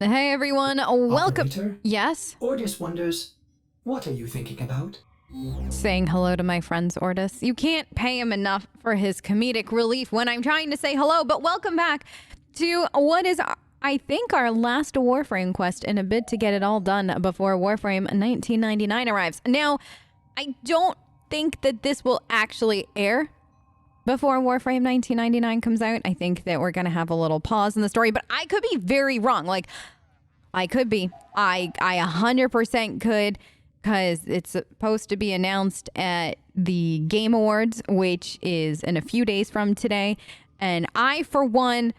Hey everyone, welcome. Operator? Yes? Ordis wonders, what are you thinking about? Saying hello to my friends, Ordis. You can't pay him enough for his comedic relief when I'm trying to say hello, but welcome back to what is, I think, our last Warframe quest in a bid to get it all done before Warframe 1999 arrives. Now, I don't think that this will actually air before Warframe 1999 comes out. I think that we're going to have a little pause in the story, but I could be very wrong. Like, I could be. I 100% could, because it's supposed to be announced at the Game Awards, which is in a few days from today. And I, for one,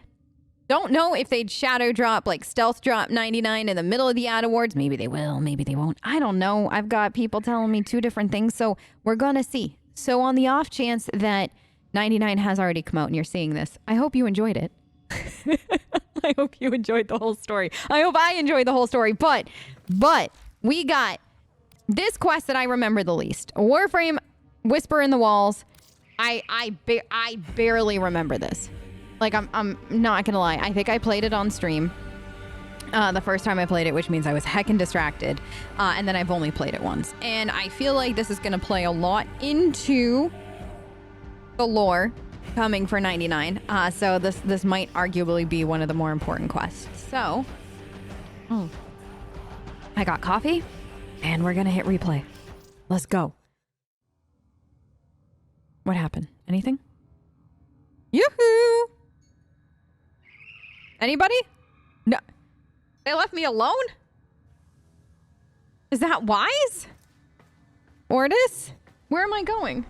don't know if they'd shadow drop, like stealth drop 99 in the middle of the ad awards. Maybe they will, maybe they won't. I don't know. I've got people telling me two different things, so we're going to see. So on the off chance that 99 has already come out and you're seeing this, I hope you enjoyed it. I hope you enjoyed the whole story. I hope I enjoyed the whole story. But we got this quest that I remember the least. Warframe Whisper in the Walls. I barely remember this. Like, I'm not gonna lie. I think I played it on stream the first time I played it, which means I was heckin' distracted. And then I've only played it once. And I feel like this is gonna play a lot into the lore coming for 99. So this might arguably be one of the more important quests. So, I got coffee, and we're gonna hit replay. Let's go. What happened? Anything? Yoo-hoo! Anybody? No. They left me alone? Is that wise? Ordis? Where am I going?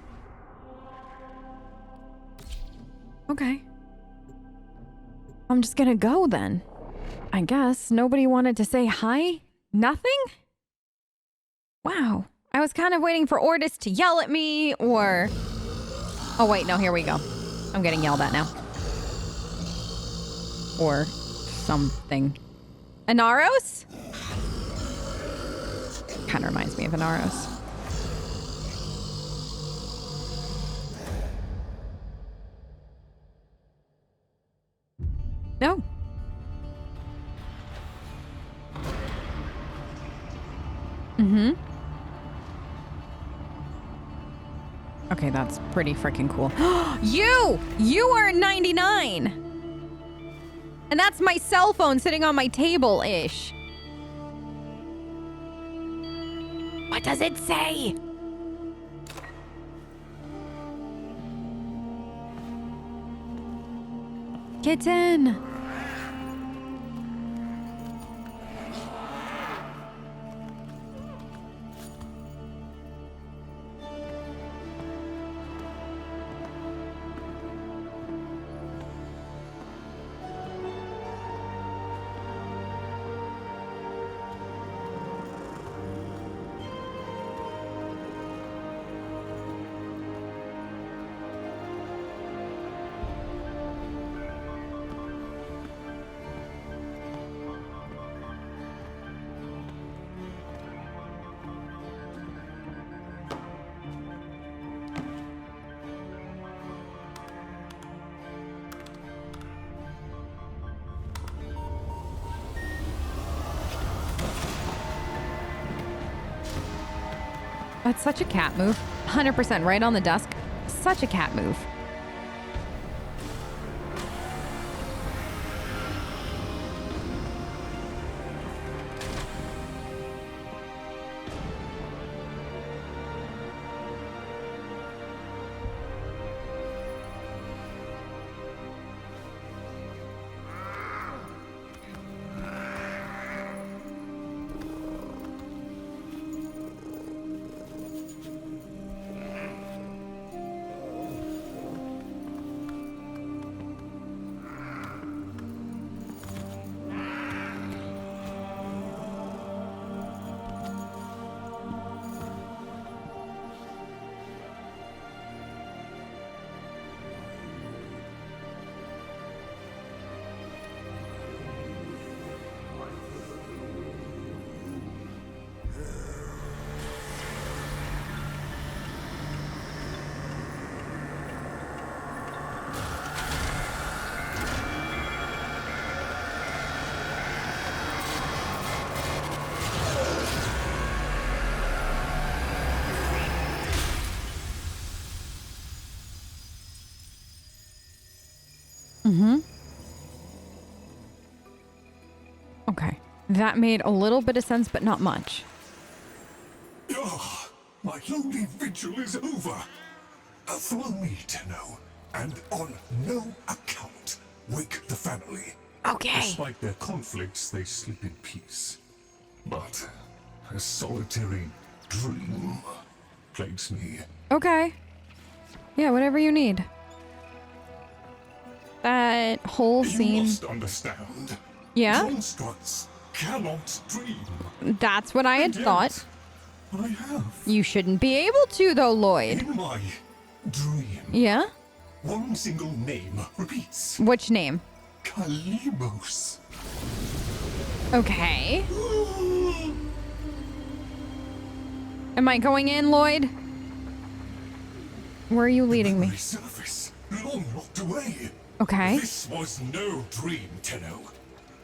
Okay. I'm just gonna go then. I guess. Nobody wanted to say hi? Nothing? Wow. I was kind of waiting for Ordis to yell at me, or... Oh, wait, no, here we go. I'm getting yelled at now. Or something. Inaros? Kind of reminds me of Inaros. No. Mm-hmm. Okay, that's pretty freaking cool. You are 99! And that's my cell phone sitting on my table-ish. What does it say? Kitten! That's such a cat move. 100% right on the desk. Such a cat move. Okay. That made a little bit of sense, but not much. Ah, my lonely vigil is over. Follow me, Tenno, and on no account wake the family. Okay. Despite their conflicts, they sleep in peace. But a solitary dream plagues me. Okay. Yeah, whatever you need. That whole You scene. must understand. Yeah? Constructs cannot dream. That's what I had And yet, thought. I have. You shouldn't be able to, though, Lloyd. In my dream, Yeah? one single name repeats. Which name? Kalimos. Okay. Am I going in, Lloyd? Where are you leading me? Memory surface, long locked away. Okay. This was no dream, Tenno.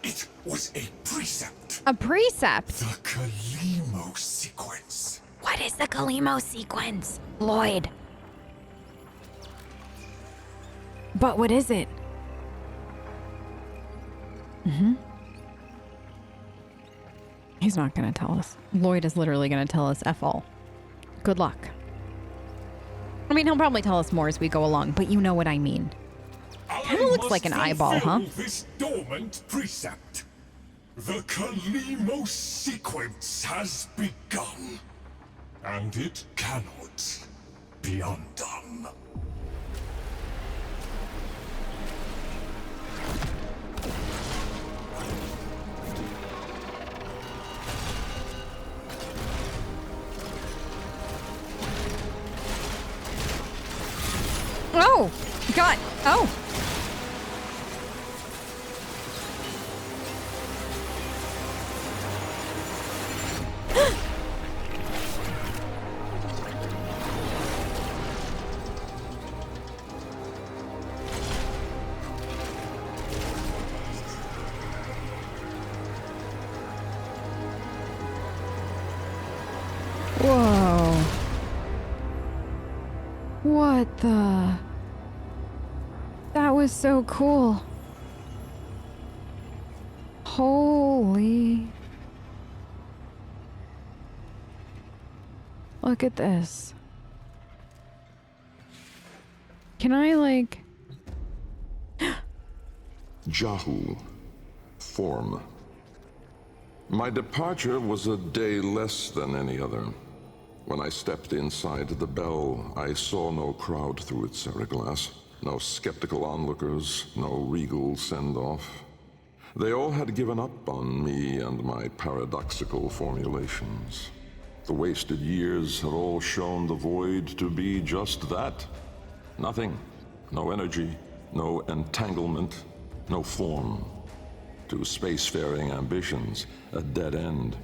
It was a precept. A precept? The Kalimo sequence. What is the Kalimo sequence, Lloyd? But what is it? He's not gonna tell us. Lloyd is literally gonna tell us F all. Good luck. I mean, he'll probably tell us more as we go along, but you know what I mean. Kinda looks like an eyeball, huh? This dormant precept. The Kalimo sequence has begun, and it cannot be undone. Oh, God. Oh. Whoa. What the? That was so cool. Holy. Look at this. Can I, like... Jahu, form. My departure was a day less than any other. When I stepped inside the bell, I saw no crowd through its seriglass, no skeptical onlookers, no regal send-off. They all had given up on me and my paradoxical formulations. The wasted years had all shown the void to be just that. Nothing. No energy, no entanglement, no form. To spacefaring ambitions, a dead end.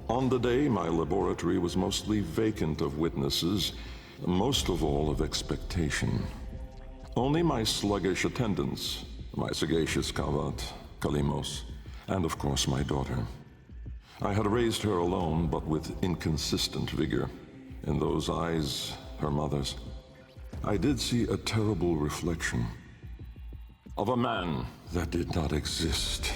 On the day, my laboratory was mostly vacant of witnesses, most of all of expectation. Only my sluggish attendants, my sagacious Kavat, Kalimos, and of course my daughter. I had raised her alone, but with inconsistent vigor. In those eyes, her mother's, I did see a terrible reflection of a man that did not exist.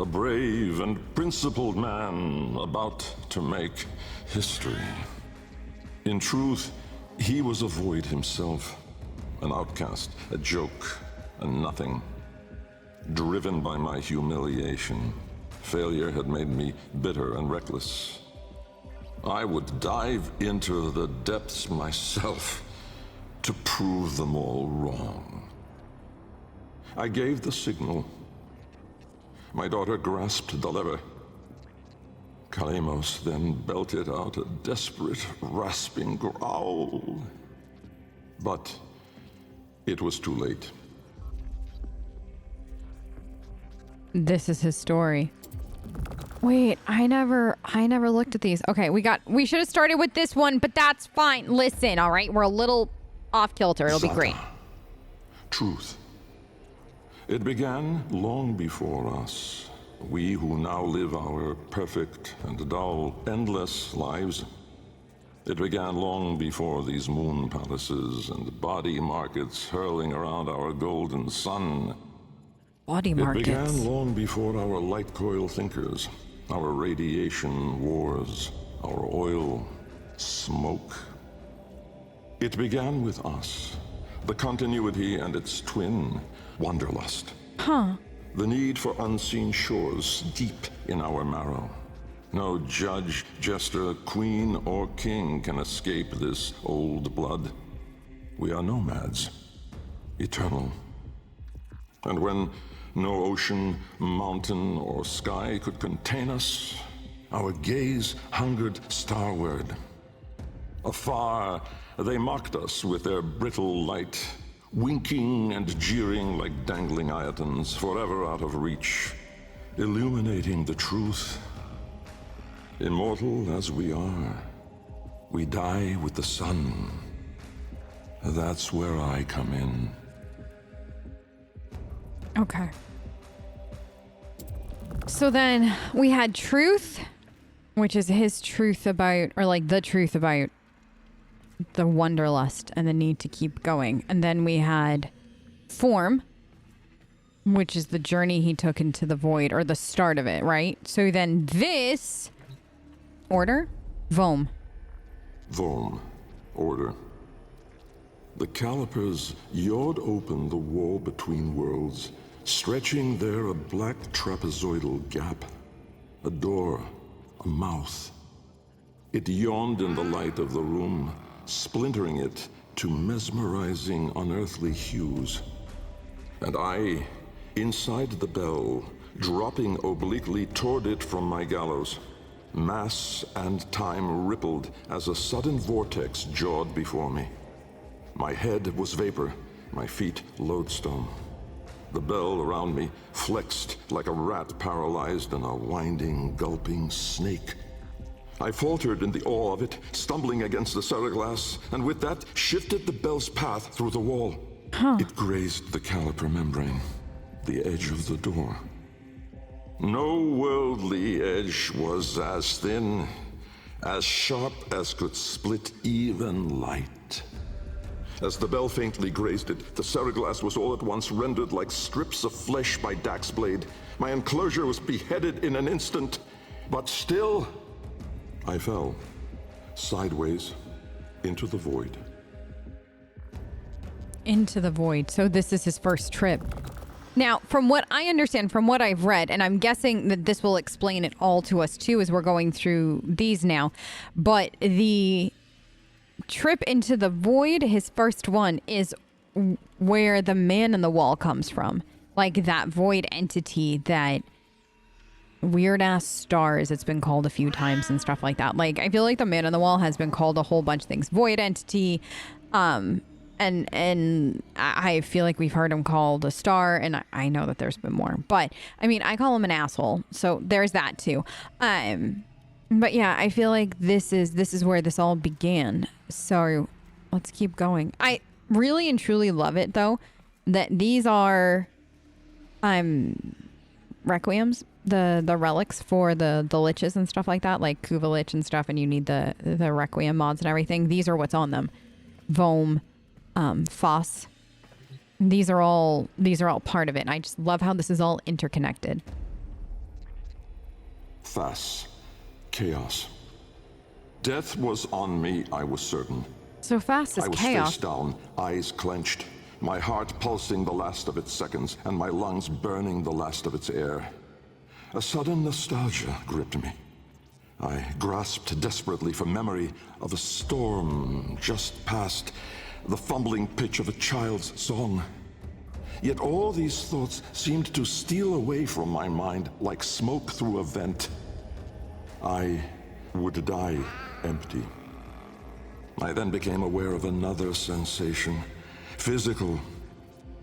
A brave and principled man about to make history. In truth, he was a void himself, an outcast, a joke, a nothing. Driven by my humiliation, failure had made me bitter and reckless. I would dive into the depths myself to prove them all wrong. I gave the signal. My daughter grasped the lever. Kalimos then belted out a desperate, rasping growl. But it was too late. This is his story. Wait, I never looked at these. Okay, we should have started with this one, but that's fine. Listen, all right? We're a little off kilter. It'll be great. Truth. It began long before us. We who now live our perfect and dull, endless lives. It began long before these moon palaces and body markets hurling around our golden sun. Body It markets. began long before our light coil thinkers, our radiation wars, our oil smoke. It began with us, the continuity and its twin, wanderlust. Huh. The need for unseen shores deep in our marrow. No judge, jester, queen, or king can escape this old blood. We are nomads, eternal. And when no ocean, mountain, or sky could contain us, our gaze hungered starward. Afar, they mocked us with their brittle light, winking and jeering like dangling iotons, forever out of reach, illuminating the truth. Immortal as we are, we die with the sun. That's where I come in. Okay. So then we had truth, which is his truth about, or like the truth about the wanderlust and the need to keep going. And then we had form, which is the journey he took into the void, or the start of it, right? So then this order, Vom. Vom, order. The calipers yawed open the wall between worlds, stretching there a black trapezoidal gap, a door, a mouth. It yawned in the light of the room, splintering it to mesmerizing, unearthly hues. And I, inside the bell, dropping obliquely toward it from my gallows. Mass and time rippled as a sudden vortex jawed before me. My head was vapor, my feet lodestone. The bell around me flexed like a rat paralyzed in a winding, gulping snake. I faltered in the awe of it, stumbling against the ceraglass, and with that shifted the bell's path through the wall. It grazed the caliper membrane, the edge of the door. No worldly edge was as thin, as sharp as could split even light. As the bell faintly grazed it, the ceraglass was all at once rendered like strips of flesh by Dax's blade. My enclosure was beheaded in an instant, but still, I fell, sideways, into the void. Into the void. So this is his first trip. Now, from what I understand, from what I've read, and I'm guessing that this will explain it all to us too as we're going through these now, but the trip into the void, his first one, is where the man in the wall comes from. Like that void entity, that weird ass stars, it's been called a few times and stuff like that. Like, I feel like the man in the wall has been called a whole bunch of things. Void entity, and I feel like we've heard him called a star, and I know that there's been more, but I mean, I call him an asshole, so there's that too. But yeah, I feel like this is where this all began. So let's keep going. I really and truly love it though that these are requiems, the relics for the liches and stuff like that, like Kuva lich and stuff, and you need the requiem mods and everything. These are what's on them. Vom, Foss. These are all part of it. And I just love how this is all interconnected. Fass. Chaos. Death was on me, I was certain. So Fass is I was chaos. face down, eyes clenched, my heart pulsing the last of its seconds, and my lungs burning the last of its air. A sudden nostalgia gripped me. I grasped desperately for memory of a storm just past, the fumbling pitch of a child's song. Yet all these thoughts seemed to steal away from my mind like smoke through a vent. I would die empty. I then became aware of another sensation, physical,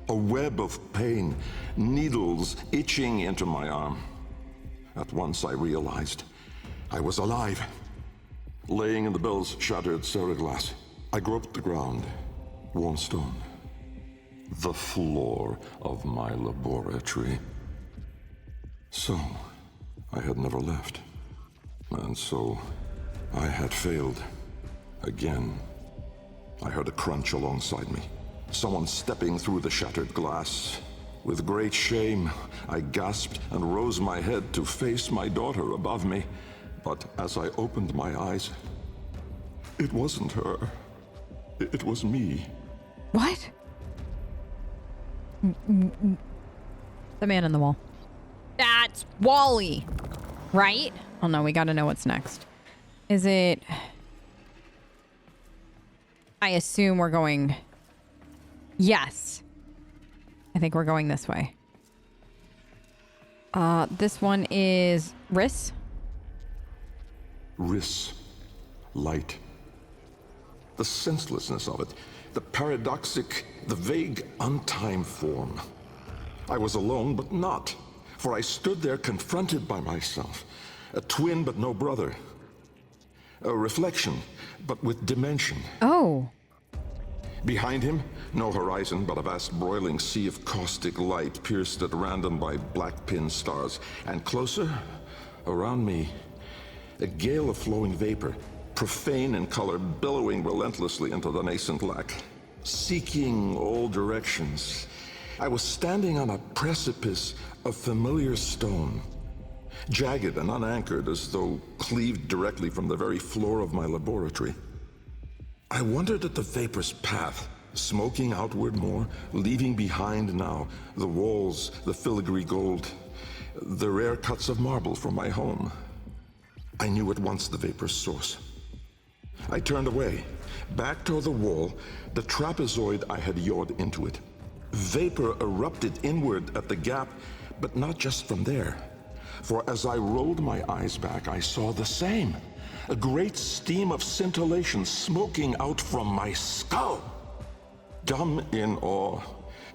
a web of pain, needles itching into my arm. At once I realized I was alive. Laying in the bell's shattered ceraglass, I groped the ground, warm stone, the floor of my laboratory. So, I had never left. And so, I had failed. Again, I heard a crunch alongside me. Someone stepping through the shattered glass. With great shame, I gasped and rose my head to face my daughter above me. But as I opened my eyes, it wasn't her. It was me. What? The man in the wall. That's Wally, right? Oh no, we gotta know what's next. Is it... I assume we're going... Yes. I think we're going this way. This one is Riss. Riss. Light. The senselessness of it. The paradoxic, the vague, untimed form. I was alone, but not. For I stood there confronted by myself. A twin, but no brother. A reflection, but with dimension. Oh. Behind him, no horizon, but a vast broiling sea of caustic light pierced at random by black pin stars. And closer, around me, a gale of flowing vapor, profane in color, billowing relentlessly into the nascent lack, seeking all directions. I was standing on a precipice of familiar stone, jagged and unanchored as though cleaved directly from the very floor of my laboratory. I wondered at the vapor's path, smoking outward more, leaving behind now the walls, the filigree gold, the rare cuts of marble from my home. I knew at once the vapor's source. I turned away, back toward the wall, the trapezoid I had yawed into it. Vapor erupted inward at the gap, but not just from there. For as I rolled my eyes back, I saw the same. A great steam of scintillation smoking out from my skull. Dumb in awe,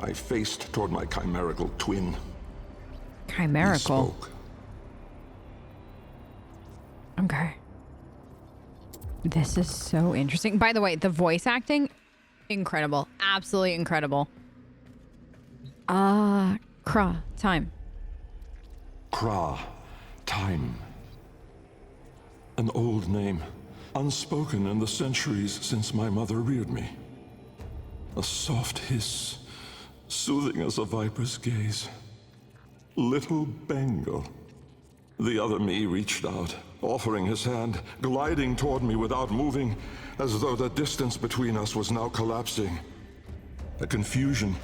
I faced toward my chimerical twin. Chimerical? He spoke. Okay. This is so interesting. By the way, the voice acting, incredible. Absolutely incredible. Kra, time. Kra, time. An old name, unspoken in the centuries since my mother reared me. A soft hiss, soothing as a viper's gaze. Little Bengal. The other me reached out, offering his hand, gliding toward me without moving, as though the distance between us was now collapsing. A confusion,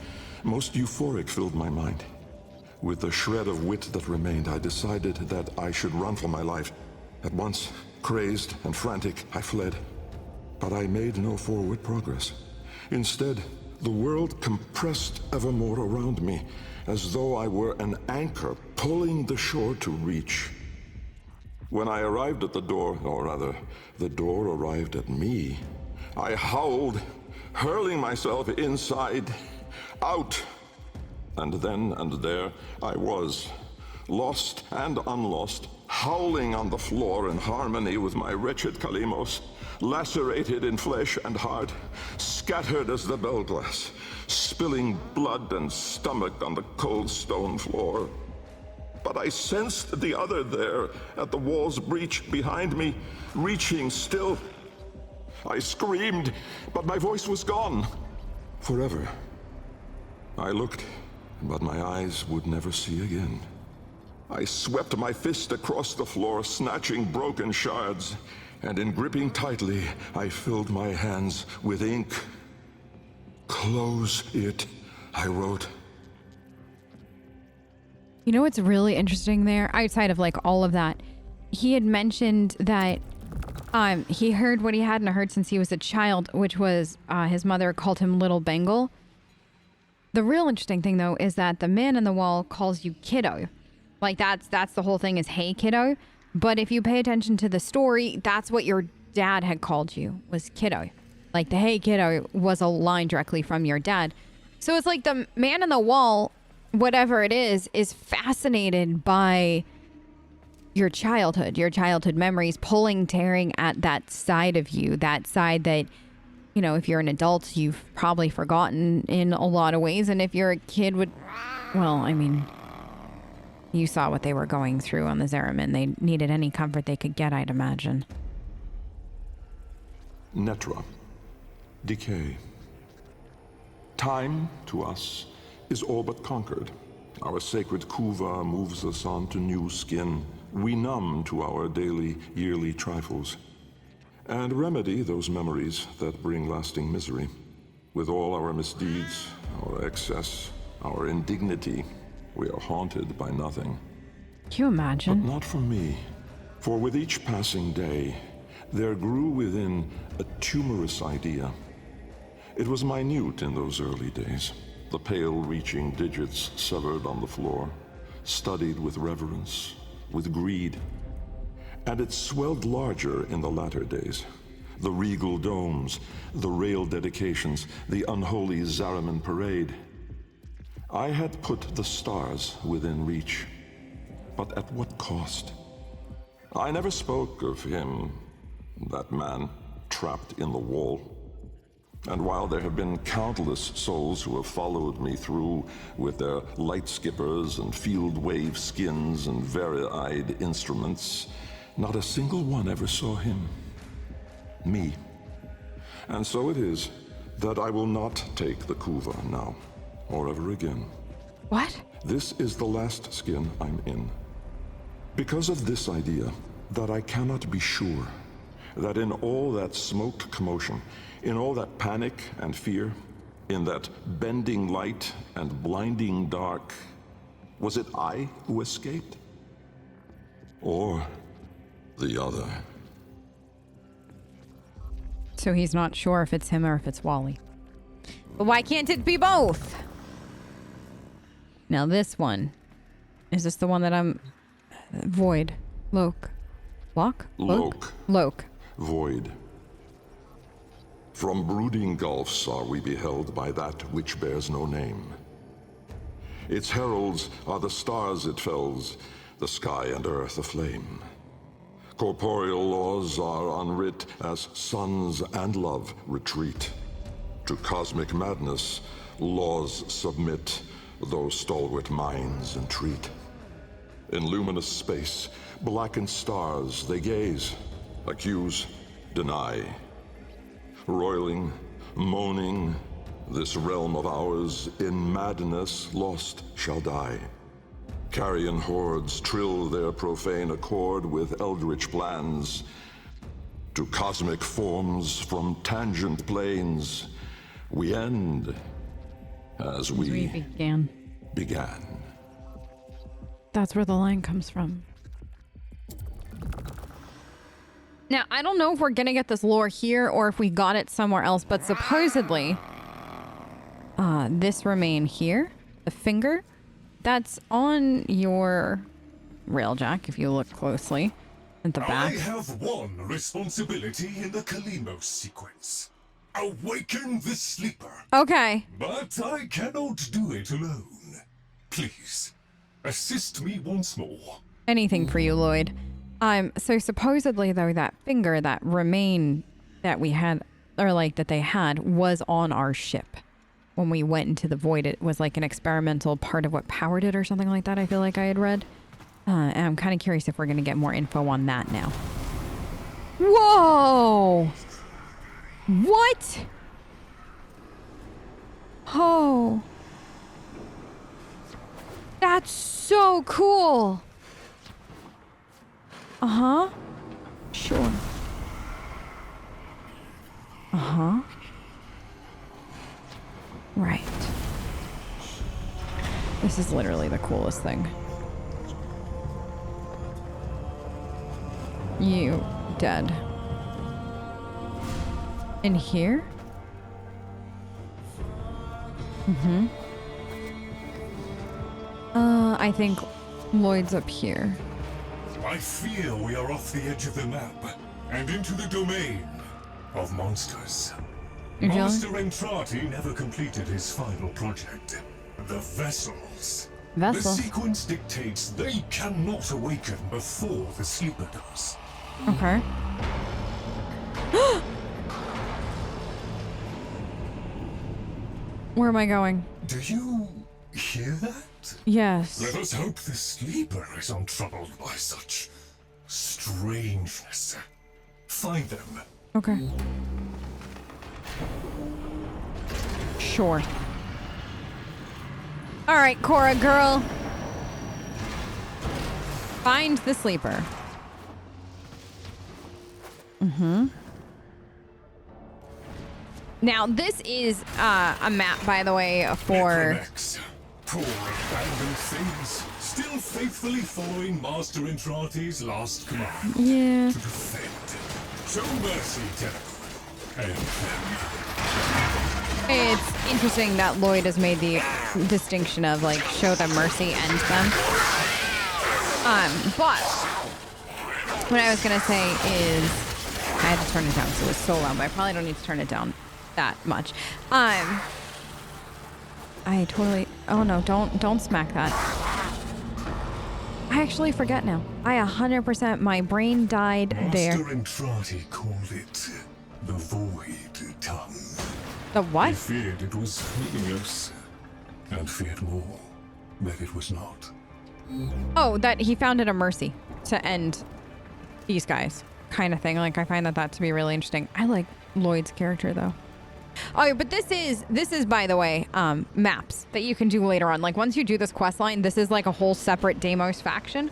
most euphoric, filled my mind. With the shred of wit that remained, I decided that I should run for my life. At once, crazed and frantic, I fled. But I made no forward progress. Instead, the world compressed ever more around me, as though I were an anchor pulling the shore to reach. When I arrived at the door, or rather, the door arrived at me, I howled, hurling myself inside, out. And then and there I was, lost and unlost, howling on the floor in harmony with my wretched Kalimos, lacerated in flesh and heart, scattered as the bell glass, spilling blood and stomach on the cold stone floor. But I sensed the other there, at the wall's breach behind me, reaching still. I screamed, but my voice was gone. Forever. I looked, but my eyes would never see again. I swept my fist across the floor, snatching broken shards, and in gripping tightly, I filled my hands with ink. Close it, I wrote. You know what's really interesting there, outside of like all of that? He had mentioned that he heard what he hadn't heard since he was a child, which was his mother called him Little Bengal. The real interesting thing, though, is that the man in the wall calls you kiddo. Like, that's the whole thing, is hey, kiddo. But if you pay attention to the story, that's what your dad had called you, was kiddo. Like, the hey, kiddo was a line directly from your dad. So it's like the man in the wall, whatever it is fascinated by your childhood memories, pulling, tearing at that side of you, that side that, you know, if you're an adult, you've probably forgotten in a lot of ways. And if you're a kid, well, I mean, you saw what they were going through on the Zeramin. They needed any comfort they could get, I'd imagine. Netra. Decay. Time, to us, is all but conquered. Our sacred kuva moves us on to new skin. We numb to our daily, yearly trifles, and remedy those memories that bring lasting misery. With all our misdeeds, our excess, our indignity, we are haunted by nothing. Can you imagine? But not for me. For with each passing day, there grew within a tumorous idea. It was minute in those early days, the pale-reaching digits severed on the floor, studied with reverence, with greed. And it swelled larger in the latter days. The regal domes, the rail dedications, the unholy Zariman parade. I had put the stars within reach, but at what cost? I never spoke of him, that man, trapped in the wall. And while there have been countless souls who have followed me through with their light skippers and field wave skins and vari-eyed instruments, not a single one ever saw him. Me. And so it is that I will not take the kuva now, or ever again. What? This is the last skin I'm in. Because of this idea, that I cannot be sure, that in all that smoked commotion, in all that panic and fear, in that bending light and blinding dark, was it I who escaped? Or the other? So he's not sure if it's him or if it's Wally. But why can't it be both? Now this one. Is this the one that I'm... Void. Loke. Lock? Loke. Loke. Void. From brooding gulfs are we beheld by that which bears no name. Its heralds are the stars it fells, the sky and earth aflame. Corporeal laws are unwrit as suns and love retreat. To cosmic madness, laws submit, though stalwart minds entreat. In luminous space, blackened stars they gaze, accuse, deny. Roiling, moaning, this realm of ours in madness lost shall die. Carrion hordes trill their profane accord with eldritch plans. To cosmic forms from tangent planes, we end as we began. That's where the line comes from. Now, I don't know if we're gonna get this lore here or if we got it somewhere else, but supposedly, this remain here, the finger, that's on your railjack if you look closely at the back. I have one responsibility in the Kalimos sequence. Awaken the sleeper. Okay. But I cannot do it alone. Please, assist me once more. Anything for you, Lloyd. So supposedly though, that finger, that remain that we had, or like that they had, was on our ship. When we went into the void, it was like an experimental part of what powered it or something like that, I feel like I had read. And I'm kind of curious if we're going to get more info on that now. Whoa! What? Oh. That's so cool. Uh-huh. Sure. Uh-huh. Right. This is literally the coolest thing. You dead. In here? Mm-hmm. I think Lloyd's up here. I fear we are off the edge of the map and into the domain of monsters. Monster Entrati never completed his final project. The Vessels. The sequence dictates they cannot awaken before the sleeper does. Okay. Where am I going? Do you hear that? Yes. Let us hope the sleeper is untroubled by such strangeness. Find them Okay. Sure. All right, Cora girl. Find the sleeper. Mm-hmm. Now, this is a map, by the way, for... Poor abandoned things, still faithfully following Master Entrati's last command. Yeah. To defend. Show mercy, Tenno. And them. It's interesting that Lloyd has made the distinction of, like, show them mercy, end them. But what I was gonna say is I had to turn it down because it was so loud, but I probably don't need to turn it down that much. I totally... Oh no, don't smack that. I actually forget now. I 100%... My brain died there. Master Entrati called it the Void Tongue. The what? He feared it was meaningless, and feared more that it was not. Oh, that he found it a mercy to end these guys, kind of thing. Like, I find that to be really interesting. I like Lloyd's character, though. Oh, yeah, but this is, by the way, maps that you can do later on. Like, once you do this quest line, this is like a whole separate Deimos faction.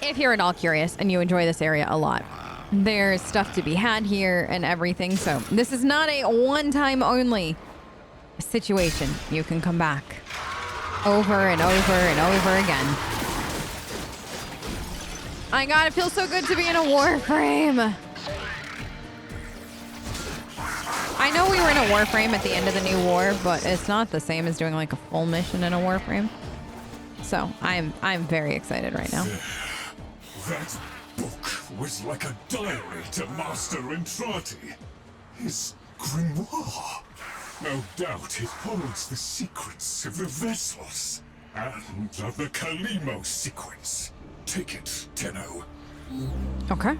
If you're at all curious and you enjoy this area a lot, there's stuff to be had here and everything. So this is not a one-time only situation. You can come back over and over and over again. My God, it feels so good to be in a Warframe. I know we were in a Warframe at the end of the new war, but it's not the same as doing like a full mission in a Warframe. So I'm very excited right now. That book was like a diary to Master Entrati. His grimoire. No doubt it holds the secrets of the vessels and of the Kalimo sequence. Take it, Tenno. Okay.